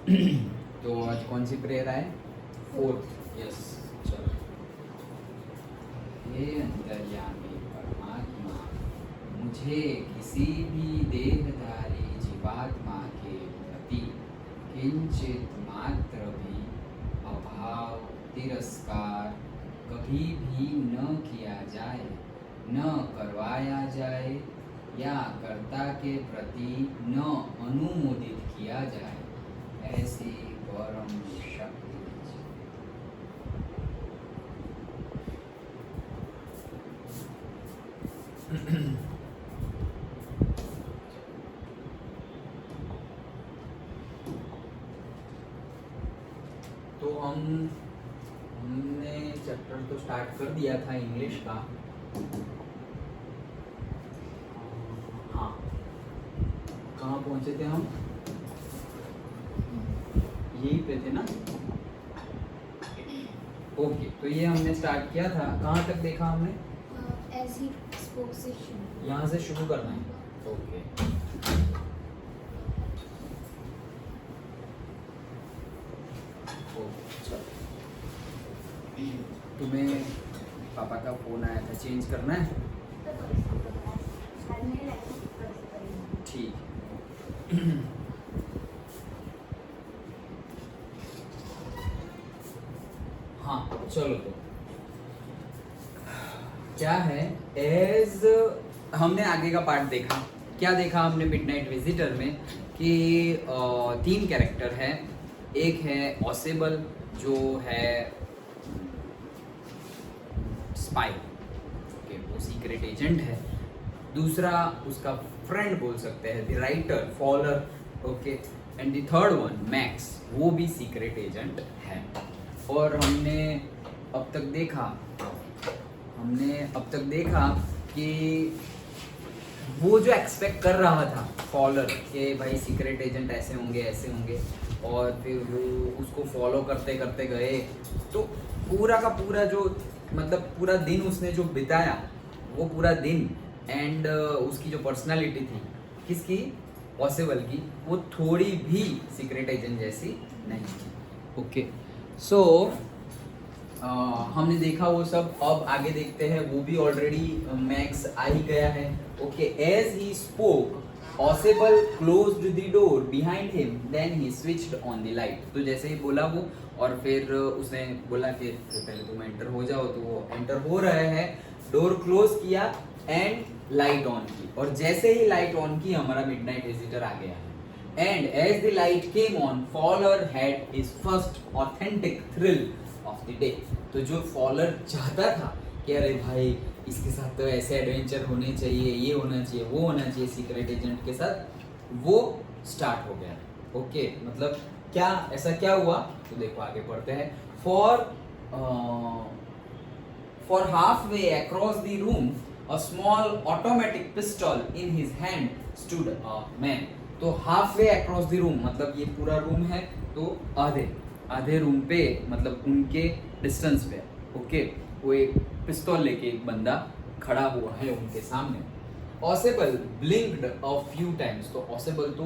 तो आज कौन सी प्रेयर है? फोर्थ। यस, चलो। हे अंतर्यामी परमात्मा, मुझे किसी भी देहधारी जीवात्मा के प्रति किंचित मात्र भी अभाव तिरस्कार कभी भी न किया जाए, न करवाया जाए या कर्ता के प्रति न अनुमोदित किया जाए, ऐसी परम शक्ति दीजिए। तो हमने चैप्टर तो स्टार्ट कर दिया था इंग्लिश का। हाँ, कहाँ पहुंचे थे हम? यही पे थे ना? ओके, तो ये हमने स्टार्ट किया था। कहाँ तक देखा हमने? As he spoke से शुरू। यहाँ से शुरू करना है। ओके, चलो। तुम्हें पापा का फोन आया था, चेंज करना है? ठीक है। हाँ, चलो। तो क्या है, एज हमने आगे का पार्ट देखा। क्या देखा हमने मिडनाइट विजिटर में कि 3 कैरेक्टर है। एक है ऑसेबल जो है स्पाई, ओके, वो सीक्रेट एजेंट है। दूसरा उसका फ्रेंड बोल सकते हैं, the writer Fowler, okay. And the third one Max, वो भी सीक्रेट एजेंट है। और हमने अब तक देखा कि वो जो एक्सपेक्ट कर रहा था फॉलर कि भाई सीक्रेट एजेंट ऐसे होंगे, और फिर वो उसको फॉलो करते करते गए। तो पूरा का पूरा जो मतलब पूरा दिन उसने जो बिताया, वो पूरा दिन, एंड उसकी जो पर्सनालिटी थी, किसकी? पॉसिबल की, वो थोड़ी भी सीक्रेट एजेंट जैसी नहीं थी। ओके, सो हमने देखा वो सब। अब आगे देखते हैं। वो भी ऑलरेडी मैक्स आ ही गया है। Okay, as he spoke Osable closed the door behind him, then he switched on the light. तो जैसे ही बोला वो, और फिर उसने बोला कि पहले तुम एंटर हो जाओ, तो वो एंटर हो रहे हैं। डोर क्लोज किया एंड लाइट ऑन की, और जैसे ही लाइट ऑन की हमारा मिडनाइट विजिटर आ गया है। And as the light came on, Fowler had his first authentic thrill of the day. तो जो फॉलर चाहता था कि अरे भाई इसके साथ तो ऐसे एडवेंचर होने चाहिए, ये होना चाहिए, वो होना चाहिए सीक्रेट एजेंट के साथ, वो स्टार्ट हो गया। ओके, मतलब क्या ऐसा क्या हुआ? तो देखो आगे पढ़ते हैं। For halfway across the room a small automatic pistol in his hand stood a man. तो halfway across the room मतलब ये पूरा रूम है, तो आधे रूम पे मतलब उनके डिस्टेंस पे, ओके, वो एक पिस्तौल लेके एक बंदा खड़ा हुआ है उनके सामने। Ausable ब्लिंक्ड a few times. तो ऑसेबल तो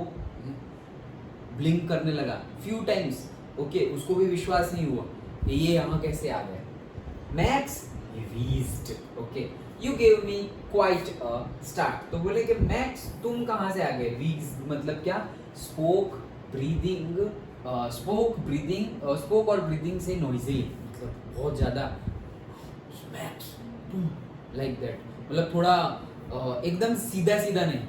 ब्लिंक करने लगा फ्यू टाइम्स। ओके, उसको भी विश्वास नहीं हुआ कि ये यहाँ कैसे आ गया। Max reached, okay, you gave me quite a start. तो बोले कि मैक्स तुम कहाँ से आ गए? रीज्ड मतलब क्या? स्पोक और ब्रीदिंग से नॉइजली, मतलब बहुत ज्यादा लाइक दैट, मतलब थोड़ा एकदम सीधा नहीं,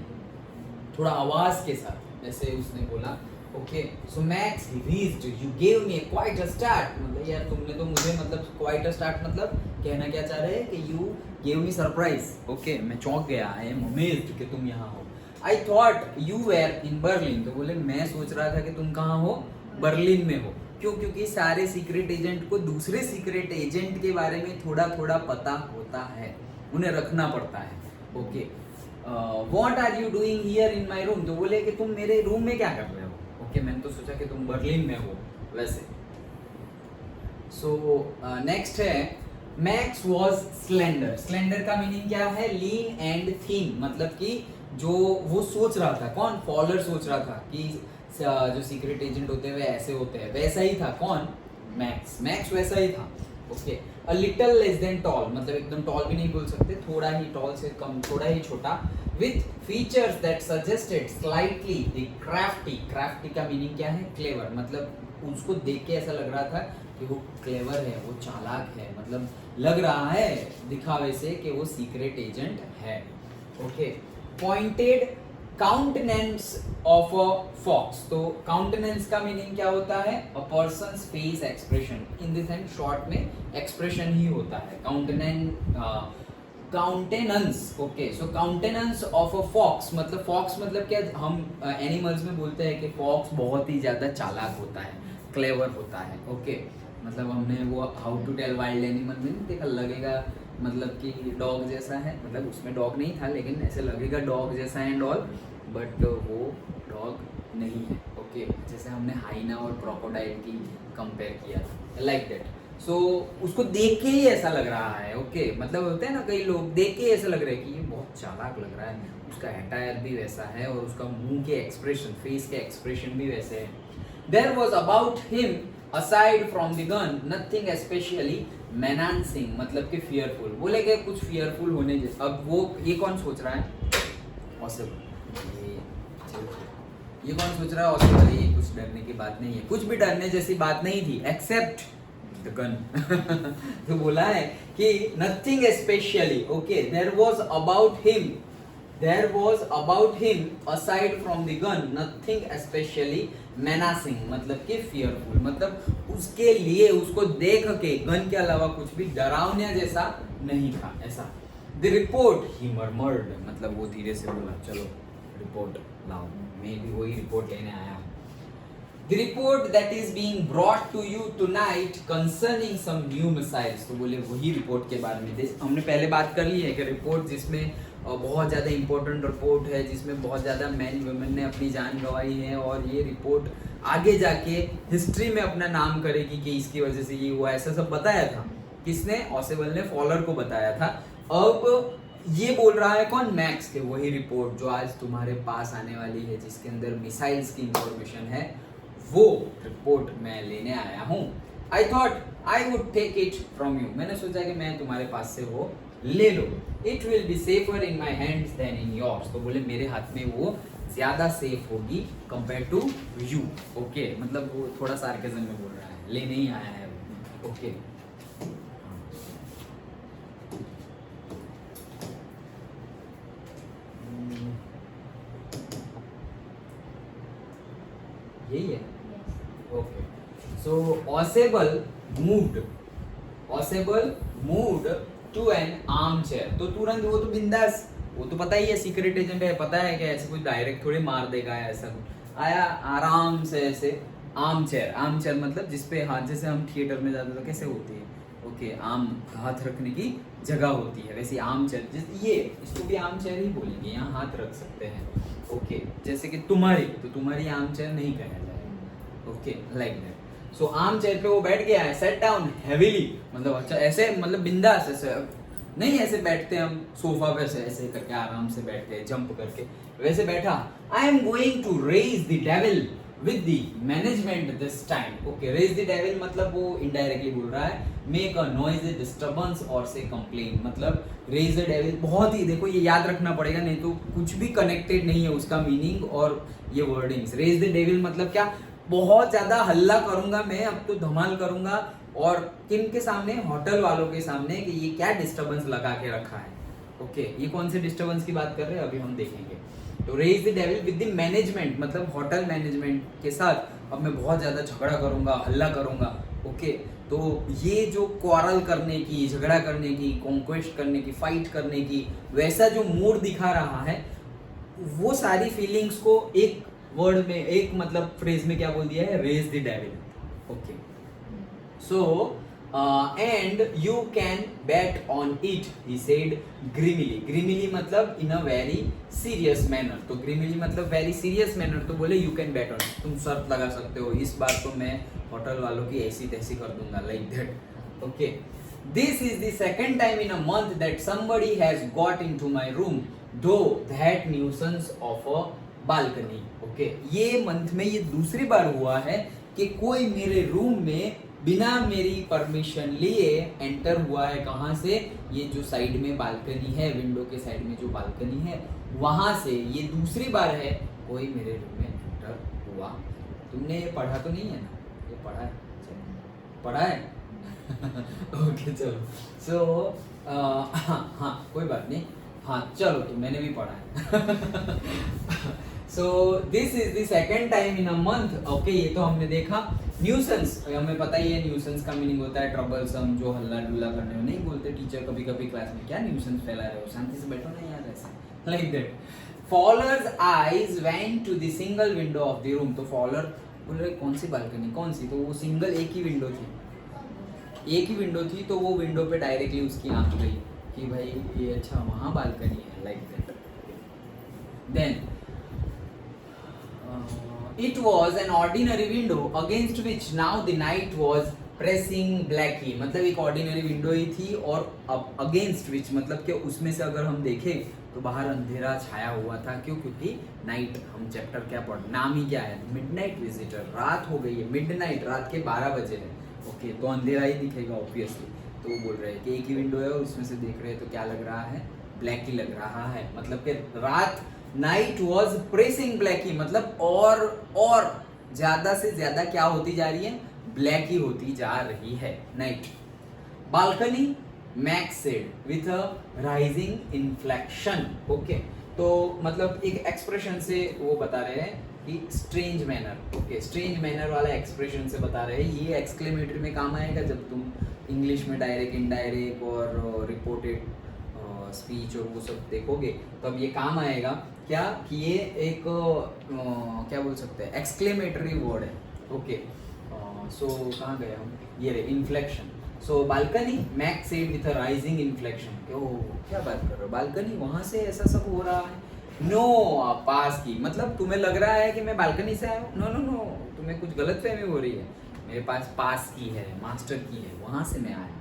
थोड़ा आवाज के साथ, जैसे उसने बोला। Okay, so max reached, you gave me quite a start. मतलब यार तुमने तो मुझे, मतलब क्वाइट अ स्टार्ट मतलब कहना क्या चाह रहे हैं कि you gave me surprise. Okay, मैं चौंक गया, आई एम अमेज्ड कि तुम यहाँ हो। I thought you were in Berlin. तो बोले मैं सोच रहा था कि तुम कहाँ हो? बर्लिन में हो। क्यों? क्योंकि सारे सीक्रेट एजेंट को दूसरे सीक्रेट एजेंट के बारे में थोड़ा थोड़ा पता होता है, उन्हें रखना पड़ता है। Okay, what are you doing here in my room. तो बोले कि तुम मेरे रूम में क्या कर रहे हो? ओके, मैंने तो सोचा कि तुम बर्लिन में हो वैसे। सो नेक्स्ट है मैक्स वॉज स्लेंडर। स्लेंडर का मीनिंग क्या है? लीन एंड थिन, मतलब कि जो वो सोच रहा था, कौन? फॉलर सोच रहा था कि जो सीक्रेट एजेंट होते हैं वे ऐसे होते हैं, वैसा ही था। कौन? मैक्स। मैक्स वैसा ही था। Okay, a little less than tall, मतलब एकदम टॉल भी नहीं बोल सकते, थोड़ा ही टॉल से कम, थोड़ा ही छोटा, with features that suggested slightly the crafty. Crafty का मीनिंग क्या है? क्लेवर, मतलब उसको देख के ऐसा लग रहा था कि वो क्लेवर है, वो चालाक है, मतलब लग रहा है दिखावे से कि वो सीक्रेट एजेंट है। Okay, pointed countenance of a fox. तो काउंटेनेंस का मीनिंग क्या होता है? A person's face expression. In this and short में एक्सप्रेशन ही होता है countenance. Okay, so countenance of a fox, मतलब फॉक्स मतलब क्या, हम एनिमल्स में बोलते हैं कि फॉक्स बहुत ही ज्यादा चालाक होता है, क्लेवर होता है। ओके, मतलब हमने वो how to tell wild animal में नहीं देखा, लगेगा मतलब कि डॉग जैसा है, मतलब उसमें डॉग नहीं था लेकिन ऐसे लगेगा डॉग जैसा एंड ऑल, बट वो डॉग नहीं है। ओके, जैसे हमने हाइना और क्रोकोडाइल की कंपेयर किया था, लाइक दैट। सो उसको देख के ही ऐसा लग रहा है। ओके, मतलब होते हैं ना कई लोग देख के ऐसा लग रहा है कि ये बहुत चालाक लग रहा है, उसका अटायर भी वैसा है और उसका मुंह के एक्सप्रेशन, फेस के एक्सप्रेशन भी वैसे हैं। There was about him aside from the gun nothing especially menacing, मतलब कि fearful, बोले कि कुछ fearful होने जैसा। अब वो ये कौन सोच रहा है? पॉसिबल, ये कौन सोच रहा है? पॉसिबल, ये कुछ डरने की बात नहीं है, कुछ भी डरने जैसी बात नहीं थी एक्सेप्ट द गन। तो बोला है कि nothing especially, okay, there was about him aside from the gun nothing especially menacing, मतलब कि fearful, मतलब उसके लिए, उसको देख के गन के अलावा कुछ भी डरावना जैसा नहीं था, ऐसा। The report, he murmured, मतलब वो धीरे से बोला, चलो रिपोर्ट लाओ, मैं भी वही रिपोर्ट लेने आया हूँ। The report that is being brought to you tonight concerning some new missiles, तो बोले वही रिपोर्ट के बारे में। हमने पहले बात कर ली है कि रिपोर्ट जिसमें बहुत ज़्यादा इंपॉर्टेंट रिपोर्ट है, जिसमें बहुत ज़्यादा मैन वुमेन ने अपनी जान गंवाई है, और ये रिपोर्ट आगे जाके हिस्ट्री में अपना नाम करेगी कि इसकी वजह से ये हुआ, ऐसा सब बताया था। किसने? ऑसेबल ने फॉलर को बताया था। अब ये बोल रहा है कौन? मैक्स के वही रिपोर्ट जो आज तुम्हारे पास आने वाली है, जिसके अंदर मिसाइल्स की इंफॉर्मेशन है, वो रिपोर्ट मैं लेने आया हूँ। I thought I would take it from you, मैंने सोचा कि मैं तुम्हारे पास से वो ले लो। It will be safer in my hands than in yours, तो बोले मेरे हाथ में वो ज्यादा सेफ होगी कंपेयर टू यू। ओके, मतलब वो थोड़ा सार्केज्म में बोल रहा है, लेने ही आया है। ओके, यही है। Okay, so Ausable moved to an arm chair, तो तुरंत वो तो बिंदास, वो तो पता ही है सीक्रेट एजेंट है, पता है कि ऐसे कुछ डायरेक्ट थोड़ी मार देगा, ऐसा कुछ आया आराम से ऐसे। आर्म चेयर मतलब जिसपे हाथ, जैसे हम थिएटर में जाते तो कैसे होती है, ओके, आर्म हाथ रखने की जगह होती है, वैसे आर्म चेयर, ये इसको भी आर्म चेयर ही बोलेंगे, यहाँ हाथ रख सकते हैं। ओके, जैसे कि तुम्हारी आर्म चेयर नहीं कहा जाएगा। Okay, like that. So arm chair पे वो बैठ गया है, सेट डाउन हैवीली, मतलब अच्छा ऐसे, मतलब बिंदास, ऐसे नहीं ऐसे बैठते हम सोफा पे ऐसे करके आराम से बैठते हैं जंप करके, वैसे बैठा। I am going to raise the devil with the management this time. Okay, raise the devil मतलब वो इनडायरेक्टली बोल रहा है मेक अ नॉइज डिस्टर्बेंस और से कंप्लेन, मतलब रेज द डेविल बहुत ही, देखो ये याद रखना पड़ेगा, नहीं तो कुछ भी कनेक्टेड नहीं है उसका मीनिंग और ये वर्डिंग्स। रेज द डेविल मतलब क्या, बहुत ज्यादा हल्ला करूंगा मैं, अब तो धमाल करूंगा, और किन के सामने? होटल वालों के सामने, कि ये क्या डिस्टर्बेंस लगा के रखा है। ओके, ये कौन से डिस्टर्बेंस की बात कर रहे हैं अभी हम देखेंगे। तो raise the devil with the management मतलब होटल मैनेजमेंट के साथ अब मैं बहुत ज्यादा झगड़ा करूंगा, हल्ला करूंगा। ओके, तो ये जो क्वारल करने की, झगड़ा करने की, कॉन्क्वेस्ट करने की, फाइट करने की, वैसा जो मूड दिखा रहा है, वो सारी फीलिंग्स को एक वर्ड में, एक मतलब फ्रेज में क्या बोल दिया है? Raise the devil. Okay, so and you can bet on it, he said grimly मतलब in a very serious manner, तो grimly मतलब very serious manner, तो बोले you can bet on it, तुम शर्त लगा सकते हो, इस बार तो मैं होटल वालों की ऐसी तैसी कर दूंगा, like that। okay, this is the second time in a month that somebody has got into my room, though that nuisance of a balcony। Okay, ये मंथ में ये दूसरी बार हुआ है कि कोई मेरे रूम में बिना मेरी परमिशन लिए एंटर हुआ है। कहाँ से? ये जो साइड में बालकनी है, विंडो के साइड में जो बालकनी है वहां से। ये दूसरी बार है कोई मेरे रूम में एंटर हुआ। तुमने ये पढ़ा तो नहीं है ना? ये पढ़ा है? पढ़ा है? ओके चलो। सो हाँ कोई बात नहीं, हाँ चलो, तो मैंने भी पढ़ा है। So this is the second time in a month. Okay, ये तो हमने देखा। न्यूसेंस, हमें पता ही है न्यूसेंस का मीनिंग होता है ट्रबलसम, जो हल्ला डुल्ला करने में। नहीं बोलते टीचर कभी कभी क्लास में, क्या न्यूसेंस फैला रहे हो, शांति से बैठो ना यार, ऐसा like that. Fowler's eyes went to the single window of the room. तो फॉलर बोल रहे कौन सी बालकनी, कौन सी? तो वो सिंगल एक ही विंडो थी, एक ही विंडो थी। तो वो विंडो पे डायरेक्टली उसकी आंख गई कि भाई ये अच्छा वहाँ बालकनी है, like that. Then it was an ordinary window against which now the night was pressing blackly। मतलब एक ordinary window ही थी, और against which मतलब कि उसमें से अगर हम देखें तो बाहर अंधेरा छाया हुआ था। क्यों? क्योंकि नाइट, हम चैप्टर क्या पढ़, नाम ही क्या है, मिडनाइट विजिटर। रात हो गई है, मिडनाइट, रात के 12 बजे है। ओके, तो अंधेरा ही दिखेगा ऑब्वियसली। तो वो बोल रहे हैं कि एक ही विंडो है और उसमें से देख रहे हैं तो क्या लग रहा है, ब्लैक ही लग रहा है। मतलब कि रात, नाइट वॉज प्रेसिंग ब्लैक ही, मतलब और ज्यादा से ज्यादा क्या होती जा रही है, ब्लैक ही होती जा रही है night. Balcony, Max said with a rising inflection. Okay, तो मतलब एक एक्सप्रेशन से वो बता रहे हैं कि strange manner. Okay, strange manner वाला एक्सप्रेशन से बता रहे हैं। ये एक्सक्लेमेटरी में काम आएगा जब तुम इंग्लिश में डायरेक्ट, इनडायरेक्ट और रिपोर्टेड स्पीच और वो सब देखोगे, तब ये काम आएगा। क्या कि ये एक क्या बोल सकते हैं, एक्सक्लेमेटरी वर्ड है। ओके, सो कहाँ गए हम, ये रे inflection. So balcony, Max said with a rising inflection. Oh क्या बात कर रहे हो, बालकनी वहां से ऐसा सब हो रहा है। नो, पास की, मतलब तुम्हें लग रहा है कि मैं बालकनी से आया हूँ। नो नो नो, तुम्हें कुछ गलतफहमी हो रही है। मेरे पास की है, मास्टर की है, वहां से मैं आया।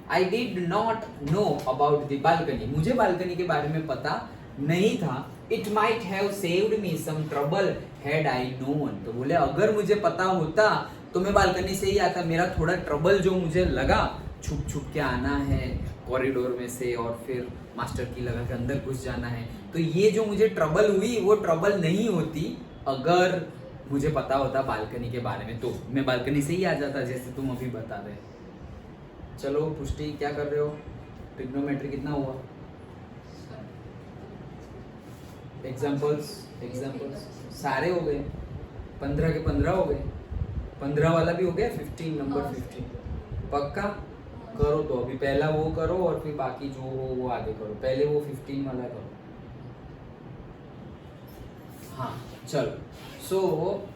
I did not know about the balcony। मुझे बालकनी के बारे में पता नहीं था। It might have saved me some trouble had I known। तो बोले अगर मुझे पता होता तो मैं बालकनी से ही आता। मेरा थोड़ा ट्रबल जो मुझे लगा, छुप छुप के आना है कॉरिडोर में से और फिर मास्टर की लगा के अंदर घुस जाना है, तो ये जो मुझे ट्रबल हुई वो ट्रबल नहीं होती अगर मुझे पता होता बालकनी के बारे में। तो मैं बालकनी से ही आ जाता, जैसे तुम अभी बता रहे। चलो पुष्टि, क्या कर रहे हो? ट्रिग्नोमेट्री कितना हुआ? एग्जाम्पल्स सारे हो गए, 15 के 15 हो गए। 15 वाला भी हो गया, 15 नंबर 15 पक्का करो। तो अभी पहला वो करो और फिर बाकी जो हो वो आगे करो। पहले वो 15 वाला करो। हाँ चलो। So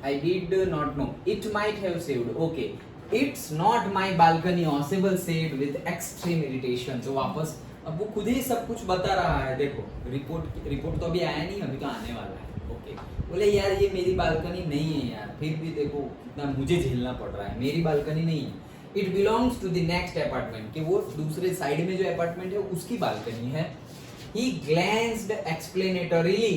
I did not know, it might have saved. Okay, It's not my balcony, Osable said with extreme irritation। तो वापस अब वो खुद ही सब कुछ बता रहा है। देखो रिपोर्ट तो अभी आया नहीं, अभी तो आने वाला है। ओके, बोले यार ये मेरी बालकनी नहीं है यार, फिर भी देखो कितना मुझे झेलना पड़ रहा है, मेरी बालकनी नहीं है। It belongs to the next apartment, कि वो दूसरे साइड में जो अपार्टमेंट है उसकी बालकनी है। He glanced explanatory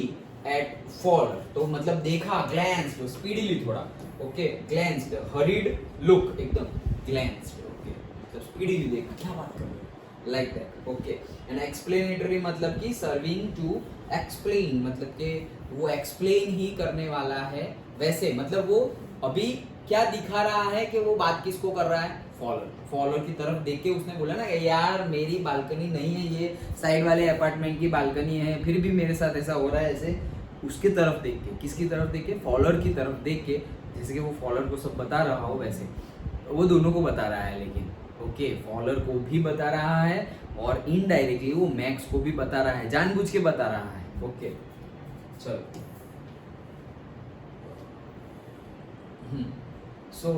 at Ford। तो मतलब देखा, ग्लैंस तो स्पीडीली थोड़ा। ओके, ग्लैंस्ड, हरीड लुक, एकदम ग्लैंस्ड। ओके, तो स्पीडीली देखा, क्या बात कर रहे हो, like that. Okay, and explanatory मतलब कि सर्विंग टू एक्सप्लेन, मतलब कि वो एक्सप्लेन ही करने वाला है। वैसे मतलब वो अभी क्या दिखा रहा है कि वो बात किसको कर रहा है, फॉलोअर की तरफ देख के उसने बोला ना कि यार मेरी बालकनी नहीं है, ये साइड वाले अपार्टमेंट की बालकनी है, फिर भी मेरे साथ ऐसा हो रहा है। ऐसे उसकी तरफ देख के, किसकी तरफ देख के, फॉलोअर की तरफ देख के, जैसे कि वो फॉलोअर को सब बता रहा हो वैसे वो दोनों को बता रहा है। लेकिन ओके, फॉलोअर को भी बता रहा है और इनडायरेक्टली वो मैक्स को भी बता रहा है, जानबूझ के बता रहा है। ओके चलो। So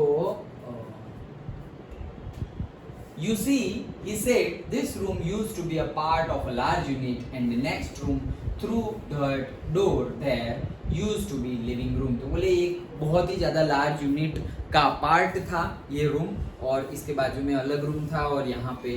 you see, he said this room used to be a part of a large unit and the next room through that door there used to be living room। तो बोले एक बहुत ही ज़्यादा लार्ज यूनिट का part था ये room, और इसके बाजू में अलग रूम था और यहाँ पे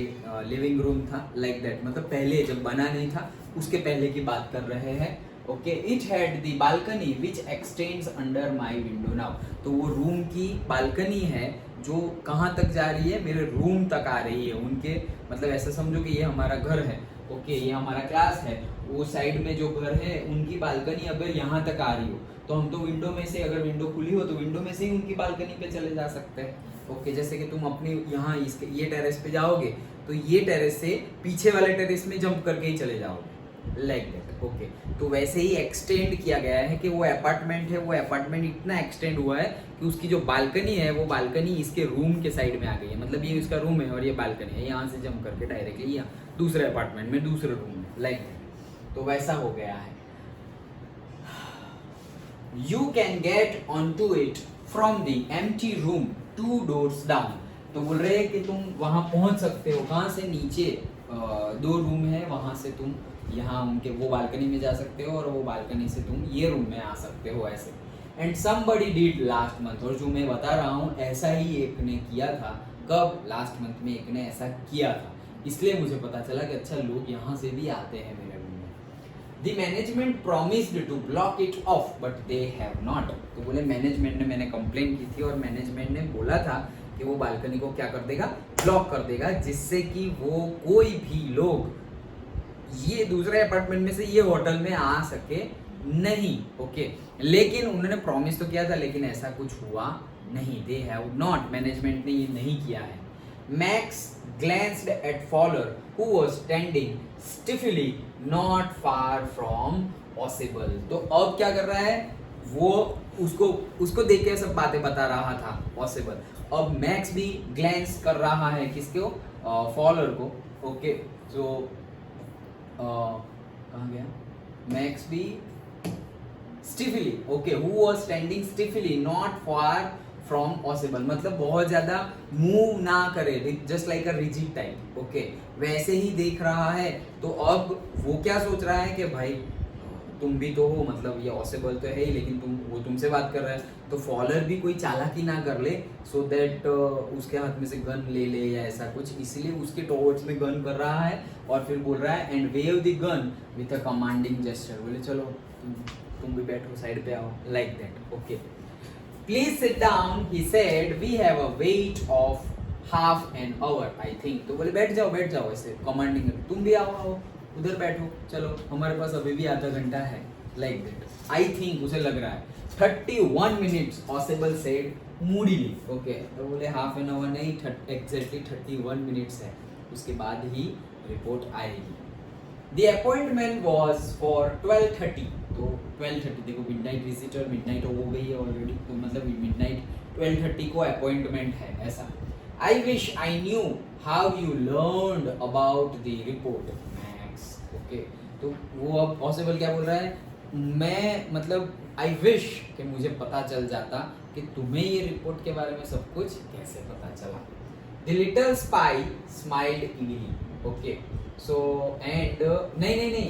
लिविंग रूम था, लाइक दैट। मतलब पहले जब बना नहीं था उसके पहले की बात कर रहे हैं। Okay it had the balcony which x tends under my window now. तो वो रूम की बालकनी है जो कहाँ तक जा रही है, मेरे रूम तक आ रही है उनके, मतलब ऐसा समझो कि ये हमारा घर है, ओके ये हमारा क्लास है, वो साइड में जो घर है उनकी बालकनी अगर यहाँ तक आ रही हो तो हम तो विंडो में से, अगर विंडो खुली हो तो विंडो में से ही उनकी बालकनी पे चले जा सकते हैं। ओके जैसे कि तुम अपनी यहाँ इसके ये टेरेस पे जाओगे तो ये टेरेस से पीछे वाले टेरेस में जंप करके ही चले जाओगे, लाइक दैट। ओके तो वैसे ही एक्सटेंड किया गया है कि वो अपार्टमेंट है, वो अपार्टमेंट इतना एक्सटेंड हुआ है कि उसकी जो बालकनी है वो बालकनी इसके रूम के साइड में आ गई है, मतलब ये उसका रूम है और ये बालकनी है, यहाँ से जंप करके डायरेक्टली यहाँ दूसरे अपार्टमेंट में दूसरे रूम में, लाइक दैट। तो वैसा हो गया है। You can get onto it from the empty room 2 doors down। तो बोल रहे हैं कि तुम वहां पहुंच सकते हो, कहाँ से, नीचे 2 रूम है वहां से तुम यहाँ उनके वो बालकनी में जा सकते हो और वो बालकनी से तुम ये रूम में आ सकते हो ऐसे। And somebody did last month, और जो मैं बता रहा हूँ ऐसा ही एक ने किया था। कब? लास्ट मंथ में एक ने ऐसा किया था, इसलिए मुझे पता चला कि अच्छा लोग यहाँ से भी आते हैं मेरे रूम में। The management promised to block it off, but they have not। तो बोले मैनेजमेंट ने, मैंने कंप्लेन की थी और मैनेजमेंट ने बोला था कि वो बालकनी को क्या कर देगा, ब्लॉक कर देगा, जिससे कि वो कोई भी लोग ये दूसरे अपार्टमेंट में से ये होटल में आ सके नहीं। ओके लेकिन उन्होंने प्रॉमिस तो किया था लेकिन ऐसा कुछ हुआ नहीं। दे हैव नॉट, मैनेजमेंट ने ये नहीं किया है। Max glanced at Fowler, who was standing stiffly not far from possible। तो अब क्या कर रहा है वो, उसको देख के सब बातें बता रहा था पॉसिबल। अब मैक्स भी ग्लैंस कर रहा है किसको, फॉलर को। ओके तो कहाँ गया, मैक्स भी stiffly, okay who was standing stiffly not far from possible, मतलब बहुत ज्यादा मूव ना करे, just like a rigid type. Okay वैसे ही देख रहा है। तो अब वो क्या सोच रहा है कि भाई तुम भी तो हो, मतलब ये पॉसिबल तो है ही लेकिन वो तुमसे बात कर रहा है, तो फॉलर भी कोई चालाकी ना कर ले सो दैट उसके हाथ में से गन ले ले या ऐसा कुछ, इसलिए उसके टॉवर्ड्स में गन कर रहा है और फिर बोल रहा है and wave the gun with a commanding gesture. बोले चलो तुम भी बैठो, साइड पे आओ, like that. Okay Please sit down, he said. We have a wait of half an hour, I think। तो बोले बैठ जाओ ऐसे कमांडिंग, तुम भी आओ उधर बैठो, चलो हमारे पास अभी भी आधा घंटा है, लाइक दैट। आई थिंक उसे लग रहा है 31 minutes पॉसिबल सेड मूडीली। ओके तो बोले हाफ एन आवर नहीं, एग्जैक्टली 31 मिनट्स है, उसके बाद ही रिपोर्ट आएगी। The appointment was for 12:30। तो 12:30 देखो मिडनाइट विजिटर, मिडनाइट हो गई है ऑलरेडी, तो मतलब मिडनाइट 12:30 को अपॉइंटमेंट है ऐसा। I wish I knew how you learned about the report, Max। Okay तो वो अब पॉसिबल क्या बोल रहा है, मैं मतलब आई विश कि मुझे पता चल जाता कि तुम्हें ये रिपोर्ट के बारे में सब कुछ कैसे पता चला। The little spy smiled evilly। Okay so and नहीं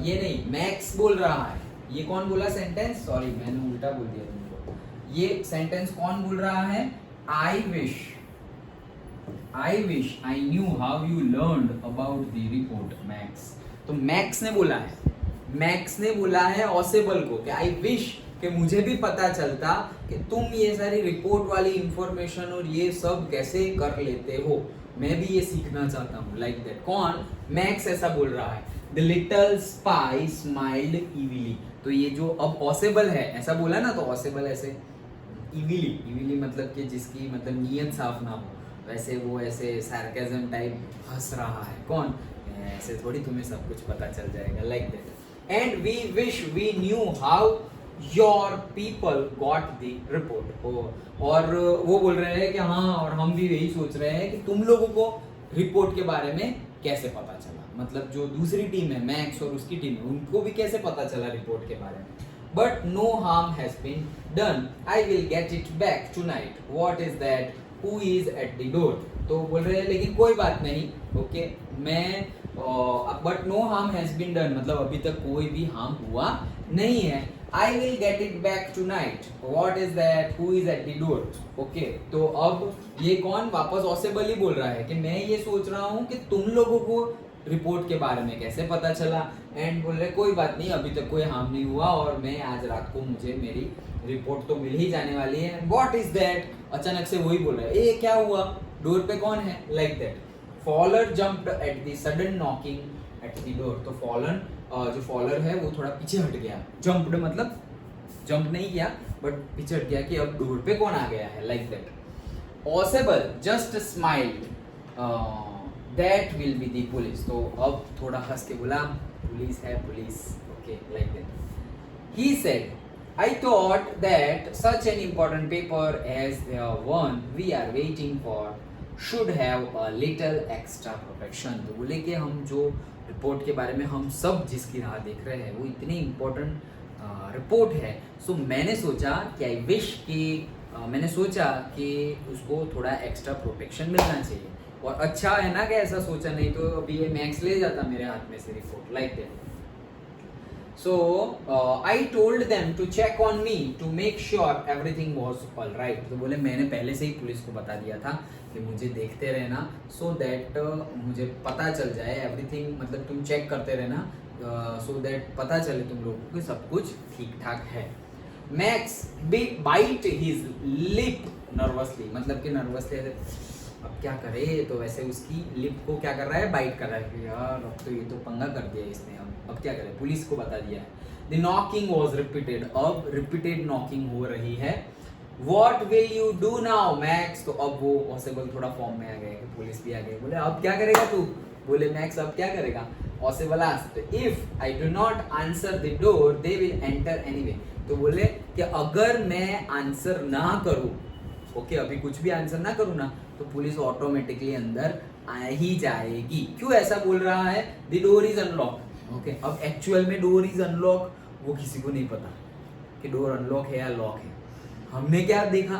ये नहीं, मैक्स बोल रहा है। ये कौन बोला सेंटेंस, सॉरी मैंने उल्टा बोल दिया तुमको। ये सेंटेंस कौन बोल रहा है, I wish I knew how you learned about the report, max. तो मैक्स ने बोला है ऑसेबल को कि आई विश कि मुझे भी पता चलता कि तुम ये सारी रिपोर्ट वाली इंफॉर्मेशन और ये सब कैसे कर लेते हो, मैं भी ये सीखना चाहता हूँ, लाइक दैट। कौन, मैक्स ऐसा बोल रहा है। The little spy smiled evilly. तो ये जो अब पॉसिबल है ऐसा बोला ना, तो पॉसिबल ऐसे इविली मतलब कि जिसकी मतलब नीयत साफ ना हो, वैसे वो ऐसे सार्केज्म टाइप हंस रहा है। कौन, ऐसे थोड़ी तुम्हें सब कुछ पता चल जाएगा, like that. And we wish we knew how your people got the report. और वो बोल रहे हैं कि हाँ, और हम भी यही सोच रहे हैं कि तुम लोगों को रिपोर्ट के बारे में कैसे पता चला, मतलब जो दूसरी टीम है मैक्स और उसकी टीम है उनको भी कैसे पता चला रिपोर्ट के बारे में। But no harm has been done, I will get it back tonight, what is that, who is at the door. तो बोल रहे हैं लेकिन कोई बात नहीं, ओके मैं but no harm has been done, मतलब अभी तक कोई भी हार्म हुआ नहीं है। I will get it back tonight. What is that? Who is at the door? Okay, तो अब ये कौन वापस ऑसेबल ही बोल रहा है कि मैं ये सोच रहा हूँ कि तुम लोगों को रिपोर्ट के बारे में कैसे पता चला, एंड बोल रहे कोई बात नहीं, अभी तक कोई हार्म नहीं हुआ और मैं आज रात को मुझे मेरी रिपोर्ट तो मिल ही जाने वाली है। व्हाट इज दैट, अचानक से वही बोल रहा है, ये क्या हुआ, डोर पे कौन है, like that. Fowler jumped at the sudden knocking at the door. तो फॉलन जो फॉलर है वो थोड़ा पीछे हट गया, जंप्ड मतलब जंप नहीं किया बट पीछे हट गया कि अब डोर पे कौन आ गया है, like that. Ausable just smiled that will be the police. तो अब थोड़ा हंस के बोला पुलिस है police, okay like that. He said I thought that such an important paper as the one we are waiting for should have a little extra protection। तो बोले कि हम जो रिपोर्ट के बारे में हम सब जिसकी राह देख रहे हैं वो इतनी इम्पोर्टेंट रिपोर्ट है, सो मैंने सोचा कि उसको थोड़ा एक्स्ट्रा प्रोटेक्शन मिलना चाहिए। और अच्छा है ना कि ऐसा सोचा, नहीं तो अभी ये मैक्स ले जाता मेरे हाथ में से report, like that. So I told them to check on me to make sure everything was all right। तो बोले मैंने पहले से ही पुलिस को बता दिया था कि मुझे देखते रहना, so that मुझे पता चल जाए everything, मतलब तुम चेक करते रहना so that पता चले तुम लोगों को कि सब कुछ ठीक ठाक है। Max bite his lip nervously, मतलब कि नर्वसली अब क्या करे, तो वैसे उसकी लिप को क्या कर रहा है, बाइट कर रहा है कि यार अब तो ये तो पंगा कर दिया इसने, अब क्या करे, पुलिस को बता दिया है। द नॉकिंग वॉज रिपीटेड, अब रिपीटेड नॉकिंग हो रही है। What will you do now, Max? तो अब वो ऑसेबल थोड़ा फॉर्म में आ गए, पुलिस भी आ गए, बोले अब क्या करेगा तू, बोले मैक्स अब क्या करेगा। Ausable asked if I do not answer the door they will enter anyway. तो बोले कि अगर मैं आंसर ना करूं, ओके अभी कुछ भी आंसर ना करूं ना, तो पुलिस ऑटोमेटिकली अंदर आ ही जाएगी। क्यों ऐसा बोल रहा है, the door is unlock, okay. अब एक्चुअल में डोर इज अनलॉक वो किसी को नहीं पता कि डोर अनलॉक है या लॉक है। हमने क्या देखा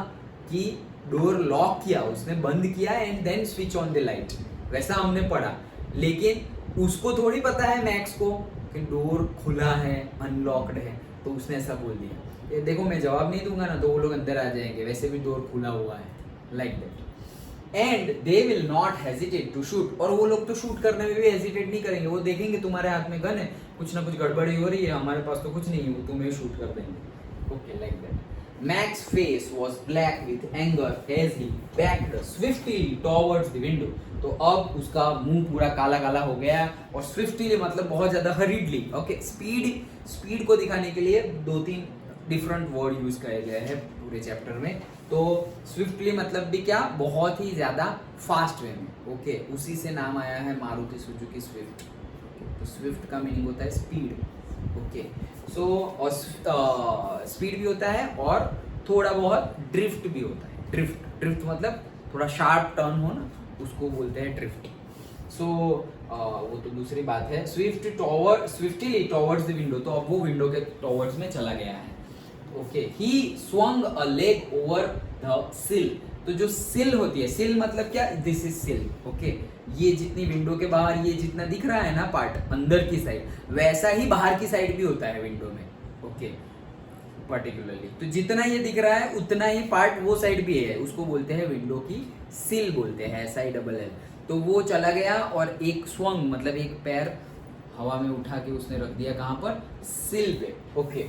कि डोर लॉक किया, उसने बंद किया and then switch on the light, वैसा हमने पढ़ा। लेकिन उसको थोड़ी पता है मैक्स को कि डोर खुला है, अनलॉक्ड है, तो उसने ऐसा बोल दिया। ये देखो मैं जवाब नहीं दूंगा ना तो वो लोग अंदर आ जाएंगे, वैसे भी डोर खुला हुआ है, like that. And they will not hesitate to shoot, और वो लोग तो शूट करने में भी हेजिटेट नहीं करेंगे, वो देखेंगे तुम्हारे हाथ में गन है, कुछ ना कुछ गड़बड़ी हो रही है, हमारे पास तो कुछ नहीं है, वो तुम्हें शूट कर देंगे, okay like that. Max's face was black with anger as he backed swiftly towards the window। तो अब उसका मुंह पूरा काला काला हो गया, और स्विफ्टली मतलब बहुत ज्यादा हरीडली, ओके। स्पीड को दिखाने के लिए 2-3 डिफरेंट वर्ड यूज किया गया है पूरे चैप्टर में। तो स्विफ्टली मतलब भी क्या, बहुत ही ज्यादा फास्ट वे में, ओके। उसी से नाम आया है मारुति सुजुकी स्विफ्ट। तो स्विफ्ट का मीनिंग होता है स्पीड, ओके। सो स्पीड भी होता है और थोड़ा बहुत ड्रिफ्ट भी होता है। ड्रिफ्ट मतलब थोड़ा शार्प टर्न हो ना, उसको बोलते हैं ड्रिफ्ट। सो वो तो दूसरी बात है। स्विफ्टली टॉवर्ड्स द विंडो, तो अब वो विंडो के टॉवर्ड्स में चला गया है, okay. He swung a leg over the सिल। तो जो सिल होती है, सिल मतलब क्या, दिस इज सिल, ओके। ये जितनी विंडो के बाहर ये जितना दिख रहा है ना पार्ट अंदर की साइड, वैसा ही बाहर की साइड भी होता है विंडो में, ओके पर्टिकुलरली। तो जितना ये दिख रहा है उतना ही पार्ट वो साइड भी है, उसको बोलते हैं विंडो की सिल बोलते हैं, SILL। तो वो चला गया और एक स्वंग मतलब एक पैर हवा में उठा के उसने रख दिया, कहाँ पर, सिल पे, okay.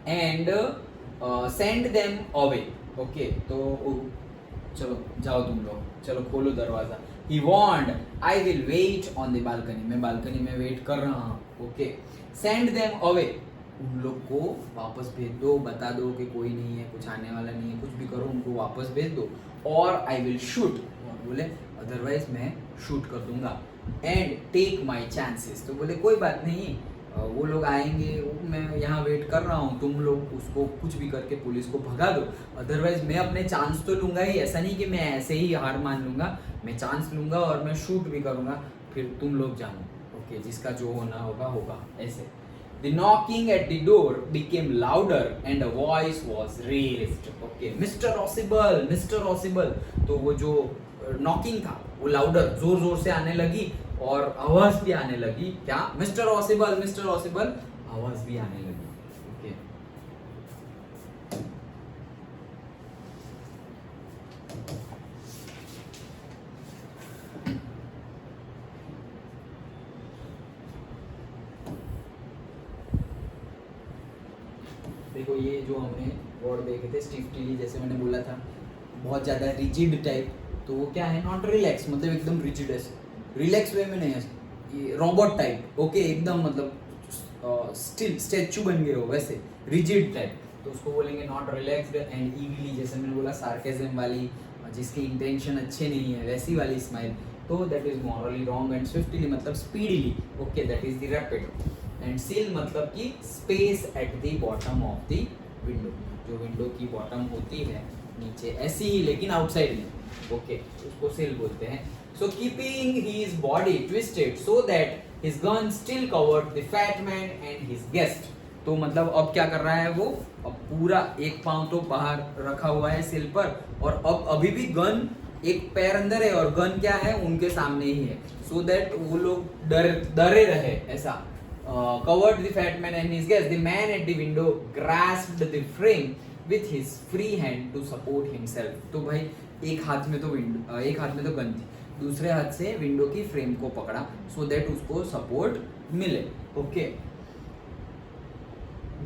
And send them away, okay. तो चलो जाओ तुम लोग, चलो खोलो दरवाजा। He warned, I will wait on the balcony। मैं बालकनी में वेट कर रहा हूँ, ओके। Send them away। उन लोग को वापस भेज दो, बता दो कि कोई नहीं है, कुछ आने वाला नहीं है, कुछ भी करो उनको वापस भेज दो। और I will shoot, बोले अदरवाइज मैं शूट कर दूंगा। एंड टेक माई चांसेस, तो बोले कोई बात नहीं, वो लोग आएंगे, मैं यहाँ वेट कर रहा हूँ, तुम लोग उसको कुछ भी करके पुलिस को भगा दो, अदरवाइज मैं अपने चांस तो लूंगा ही, ऐसा नहीं कि मैं ऐसे ही हार मान लूंगा, मैं चांस लूंगा और मैं शूट भी करूंगा, फिर तुम लोग जानो, ओके। जिसका जो होना होगा होगा, ऐसे। The knocking at the door became louder and a voice was raised, okay। Mr. Ossible। तो वो जो नॉकिंग था वो लाउडर, जोर जोर से आने लगी और आवाज भी आने लगी, क्या, मिस्टर ऑसिबल, आवाज भी आने लगी, ओके। देखो ये जो हमने वर्ड देखे थे स्टिफली, जैसे मैंने बोला था बहुत ज़्यादा रिजिड टाइप, तो वो क्या है नॉट रिलैक्स, मतलब एकदम रिजिड ऐसे, रिलैक्स वे में नहीं है, ये रोबोट टाइप, ओके एकदम मतलब स्टिल स्टैचू बन गए हो वैसे, रिजिड टाइप, तो उसको बोलेंगे नॉट रिलैक्स्ड एंड ईविली, जैसे मैंने बोला सार्केज्म वाली, जिसकी इंटेंशन अच्छे नहीं है वैसी वाली स्माइल, तो that is morally wrong, and swiftly मतलब speedily, okay that is the rapid, and sill मतलब कि space at the bottom of the window, जो विंडो की बॉटम होती है नीचे ऐसी ही लेकिन आउटसाइड में, ओके उसको सिल बोलते हैं। So keeping his body twisted so that his gun still covered the fat man and his guest, तो मतलब अब क्या कर रहा है वो, अब पूरा एक पांव तो बाहर रखा हुआ है सिल पर, और अब अभी भी गन एक पैर अंदर है और गन क्या है उनके सामने ही है, सो दैट वो लोग डरे रहे ऐसा। covered the fat man and his guest. The man at the window grasped the frame with his free hand to support himself. तो भाई एक हाथ में तो गन थी, दूसरे हाथ से विंडो की फ्रेम को पकड़ा so that उसको सपोर्ट मिले, okay.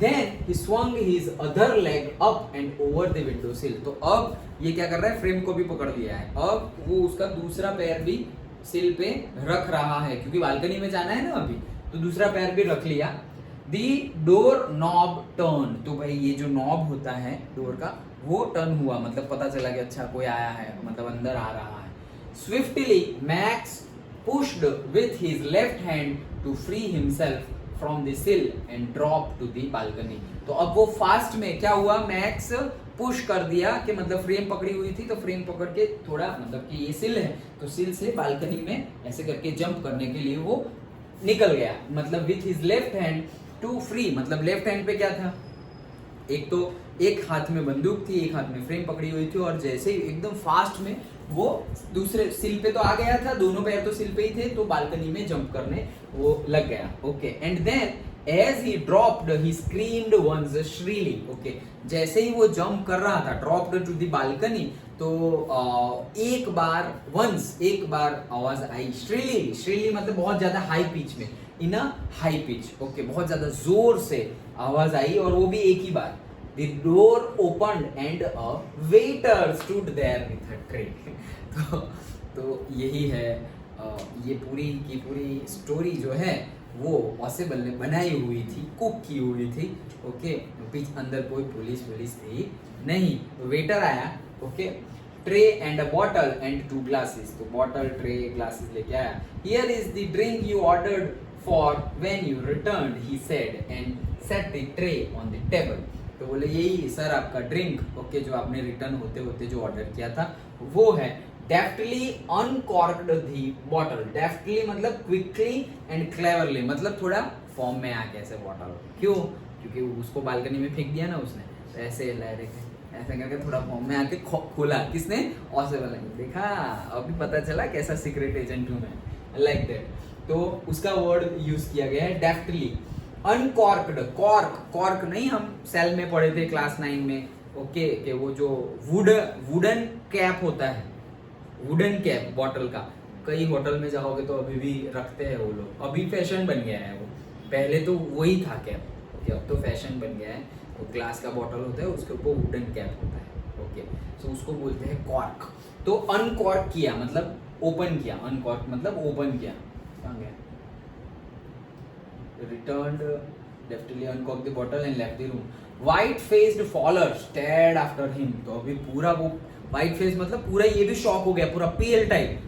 Then he swung his other leg up and over the window sill. तो अब ये क्या कर रहा है, फ्रेम को भी पकड़ लिया है, अब वो उसका दूसरा पैर भी सिल पे रख रहा है क्योंकि बालकनी में जाना है ना अभी, तो दूसरा पैर भी रख लिया। दी डोर नॉब टर्न, तो भाई ये जो नॉब होता है डोर का वो टर्न हुआ, मतलब पता चला कि अच्छा कोई आया है, मतलब अंदर आ रहा है। Swiftly Max pushed with his left hand to free himself from the sill and drop to the balcony, तो अब वो फास्ट में क्या हुआ, मैक्स पुश कर दिया कि मतलब फ्रेम पकड़ी हुई थी तो फ्रेम पकड़ के थोड़ा, मतलब कि ये सिल है तो सिल से बालकनी में ऐसे करके जंप करने के लिए वो निकल गया, मतलब with his left hand to free, मतलब लेफ्ट हैंड पे क्या था, एक तो एक हाथ में बंदूक थी, एक हाथ में फ्रेम पकड़ी हुई थी, और जैसे ही एकदम फास्ट में वो दूसरे सिल पे तो आ गया था, दोनों पैर तो सिल पे ही थे, तो बालकनी में जंप करने वो लग गया, okay. And then as he dropped he screamed once shrilly, okay जैसे ही वो जंप कर रहा था dropped to the balcony, तो एक बार आवाज आई श्रीली मतलब बहुत ज्यादा हाई पिच में, इन अ हाई पिच, ओके बहुत ज्यादा जोर से आवाज आई, और वो भी एक ही बार। The door opened and a waiter stood there with a tray. तो यही है, ये पूरी की पूरी स्टोरी जो है वो पॉसिबल ने बनाई हुई थी, कुक की हुई थी, ओके। अंदर कोई पुलिस थी नहीं, वेटर आया, okay. Tray and a bottle and 2 glasses, तो बॉटल ट्रे ग्लासेस लेके आया। Here is the drink you ordered for when you returned, he said and set the tray on the table, तो बोले यही sir आपका drink, okay जो आपने return होते होते जो ऑर्डर किया था वो है। डेफ्टली अनकॉर्क्ड दी बॉटल, डेफ्टली मतलब क्विकली एंड क्लेवरली, मतलब थोड़ा फॉर्म में आके ऐसे बॉटल, क्यों, क्योंकि उसको बालकनी में फेंक दिया ना उसने, तो ऐसे ऐसे करके थोड़ा फॉर्म में आके खोला, किसने, ऑसेबल ने, देखा अभी पता चला कैसा सीक्रेट एजेंट हूं मैं, लाइक दैट। तो उसका वर्ड यूज किया गया है डेफ्टली। अनकॉर्क्ड, कॉर्क नहीं, हम सेल में पढ़े थे क्लास 9 में, ओके कि वो जो वुडन कैप होता है, वुडन कैप बॉटल का, कई होटल में जाओगे तो अभी भी रखते हैं वो लोग, अभी फैशन बन गया है वो, पहले तो वही था कैप, ओके अब तो फैशन बन गया है, तो ग्लास का बॉटल होता है उसके ऊपर वुडन कैप होता है, ओके सो उसको बोलते हैं कॉर्क। तो अनकॉर्क किया मतलब ओपन किया, अनकॉर्क मतलब ओपन किया, कहाँ गया, returned deftly uncorked the bottle and left the room. White faced Fowler stared after him, तो अभी पूरा वो white face मतलब पूरा ये भी शॉक हो गया, पूरा पेल टाइप,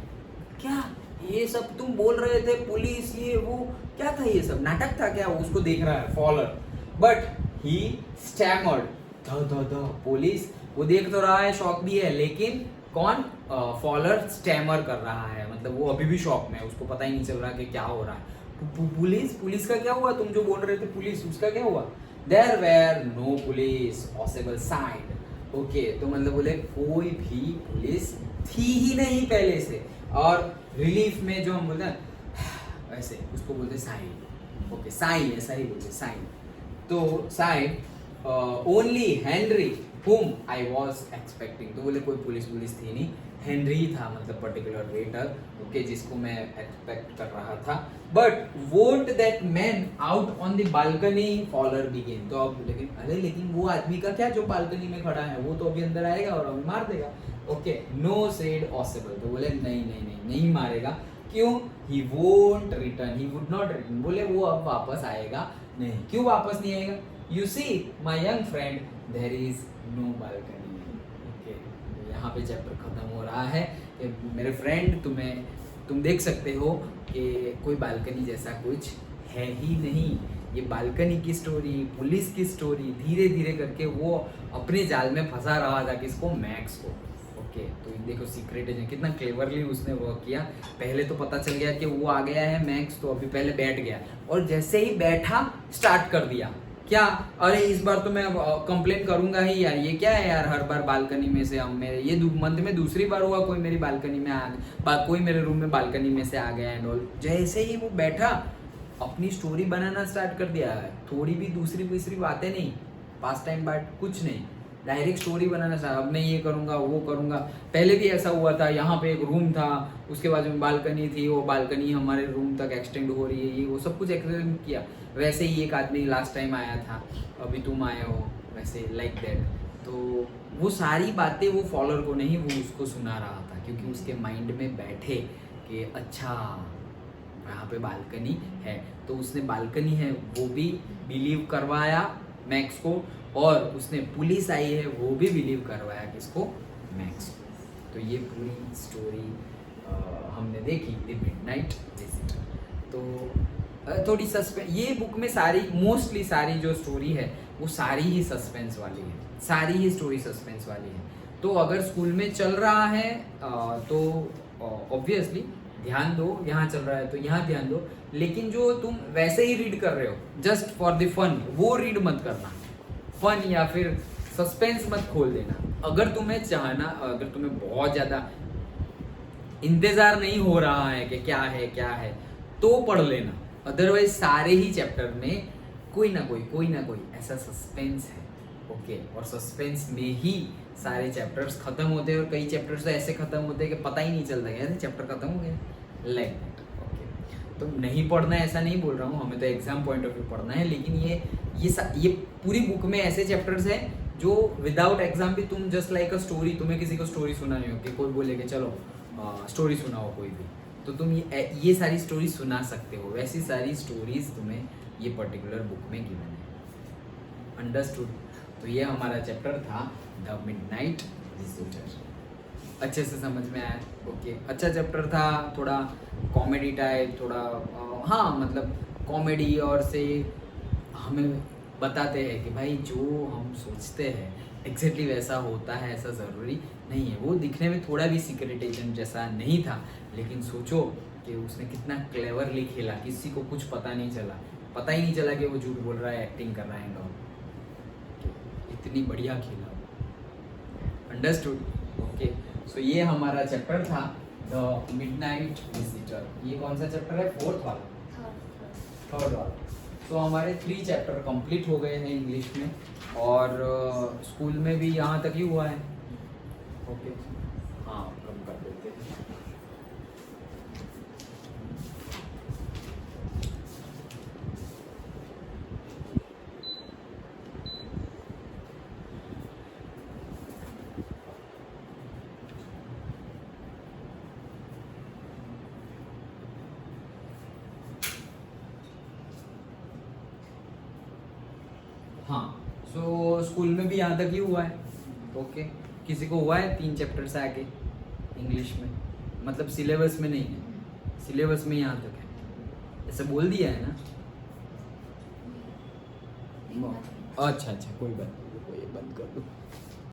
क्या ये सब तुम बोल रहे थे, पुलिस ये वो, क्या था ये सब, नाटक था क्या, उसको देख रहा है Fowler. But he stammered, the police, वो देख तो रहा है, शॉक भी है, लेकिन कौन, फॉलर स्टैमर कर रहा है, मतलब वो अभी भी शॉक में, उसको पता ही नहीं चल रहा कि क्या हो रहा है। पुलिस का क्या हुआ, तुम जो बोल रहे थे पुलिस, उसका क्या हुआ। There were no police possible side, okay तो मतलब बोले कोई भी पुलिस थी ही नहीं पहले से, और रिलीफ में जो हम बोलते हैं ऐसे उसको बोलते साइन, ओके साइन, ऐसा ही बोलते साइन। तो sign only Henry whom I was expecting. तो बोले कोई पुलिस थी नहीं, हेनरी था मतलब पर्टिकुलर वेटर, ओके, जिसको मैं एक्सपेक्ट कर रहा था. But won't that man out on the balcony Fowler begin. तो अब लेकिन वो आदमी का क्या जो बालकनी में खड़ा है, वो तो अभी अंदर आएगा और हमें मार देगा. Okay, no said Ausable. तो बोले नहीं मारेगा. क्यों? He won't return, he would not return. बोले वो अब वापस आएगा नहीं. क्यों वापस नहीं आएगा? You see my young friend, there is no balcony. Okay, यहाँ पे चैप्टर खत्म हो रहा है कि मेरे फ्रेंड तुम देख सकते हो कि कोई बालकनी जैसा कुछ है ही नहीं. ये बालकनी की स्टोरी, पुलिस की स्टोरी, धीरे धीरे करके वो अपने जाल में फंसा रहा था. किसको? मैक्स को. ओके, तो देखो सीक्रेट एजेंट कितना क्लेवरली उसने वर्क किया. पहले तो पता चल गया कि वो आ गया है मैक्स, तो अभी पहले बैठ गया और जैसे ही बैठा स्टार्ट कर दिया. क्या? अरे इस बार तो मैं कंप्लेन करूंगा ही यार, ये क्या है यार, हर बार बालकनी में से हम मेरे ये मंथ में दूसरी बार हुआ कोई मेरी बालकनी में कोई मेरे रूम में बालकनी में से आ गया एंड ऑल. जैसे ही वो बैठा अपनी स्टोरी बनाना स्टार्ट कर दिया. थोड़ी भी दूसरी तीसरी बातें नहीं, पास टाइम बात कुछ नहीं, डायरेक्ट स्टोरी बनाना स्टार्ट. अब मैं ये करूँगा वो करूँगा. पहले भी ऐसा हुआ था, यहाँ पे एक रूम था, उसके बाद में बालकनी थी, वो बालकनी हमारे रूम तक एक्सटेंड हो रही है, ये वो सब कुछ एक्सप्लेन किया. वैसे ही एक आदमी लास्ट टाइम आया था, अभी तुम आए हो, वैसे लाइक दैट. तो वो सारी बातें वो फॉलोअर को नहीं, वो उसको सुना रहा था, क्योंकि उसके माइंड में बैठे कि अच्छा यहाँ पे बालकनी है. तो उसने बालकनी है वो भी बिलीव करवाया मैक्स को, और उसने पुलिस आई है वो भी बिलीव करवाया किसको? मैक्स को. तो ये पूरी स्टोरी हमने देखी, द मिडनाइट विजिटर. तो थोड़ी सस्पेंस, ये बुक में सारी मोस्टली सारी जो स्टोरी है वो सारी ही सस्पेंस वाली है, सारी ही स्टोरी सस्पेंस वाली है. तो अगर स्कूल में चल रहा है तो ऑब्वियसली ध्यान दो, यहाँ चल रहा है तो यहाँ ध्यान दो. लेकिन जो तुम वैसे ही रीड कर रहे हो जस्ट फॉर द फन, वो रीड मत करना. फन या फिर सस्पेंस मत खोल देना. अगर तुम्हें बहुत ज़्यादा इंतज़ार नहीं हो रहा है कि क्या है तो पढ़ लेना. अदरवाइज सारे ही चैप्टर में कोई ना कोई ऐसा सस्पेंस है. ओके, और सस्पेंस में ही सारे चैप्टर्स खत्म होते हैं, और कई चैप्टर्स तो ऐसे खत्म होते हैं कि पता ही नहीं चलता कैसे चैप्टर खत्म हो गया, लाइक दैट. ओके, तो नहीं पढ़ना है ऐसा नहीं बोल रहा हूँ, हमें तो एग्जाम पॉइंट ऑफ व्यू पढ़ना है. लेकिन ये पूरी बुक में ऐसे चैप्टर्स हैं जो विदाउट एग्जाम भी तुम जस्ट लाइक अ स्टोरी, तुम्हें किसी को स्टोरी सुनानी हो कि कोई बोले कि चलो स्टोरी सुनाओ कोई भी, तो तुम ये सारी स्टोरी सुना सकते हो. वैसी सारी स्टोरीज तुम्हें ये पर्टिकुलर बुक में गिवन है. अंडरस्टूड? तो ये हमारा चैप्टर था द मिडनाइट विजिटर. अच्छे से समझ में आया? ओके, अच्छा चैप्टर था, थोड़ा कॉमेडी टाइप, थोड़ा हाँ मतलब कॉमेडी, और से हमें बताते हैं कि भाई जो हम सोचते हैं एग्जैक्टली वैसा होता है, ऐसा ज़रूरी नहीं है. वो दिखने में थोड़ा भी सीक्रेट एजेंट जैसा नहीं था, लेकिन सोचो कि उसने कितना क्लेवरली खेला, किसी को कुछ पता नहीं चला कि वो झूठ बोल रहा है, एक्टिंग कर रहा है, इतनी बढ़िया खेला. अंडरस्टूड? ओके, सो ये हमारा चैप्टर था द मिडनाइट विजिटर. ये कौन सा चैप्टर है? फोर्थ वाला, थर्ड वाला. तो हमारे 3 चैप्टर कंप्लीट हो गए हैं इंग्लिश में, और स्कूल में भी यहाँ तक ही हुआ है. ओके, हाँ कम कर देते हैं. हाँ, सो स्कूल में भी यहाँ तक ही हुआ है. ओके, किसी को हुआ है 3 चैप्टर से आगे इंग्लिश में? मतलब सिलेबस में नहीं है, सिलेबस में यहाँ तक है, ऐसे बोल दिया है ना? अच्छा, कोई बात नहीं, कोई बंद कर दो.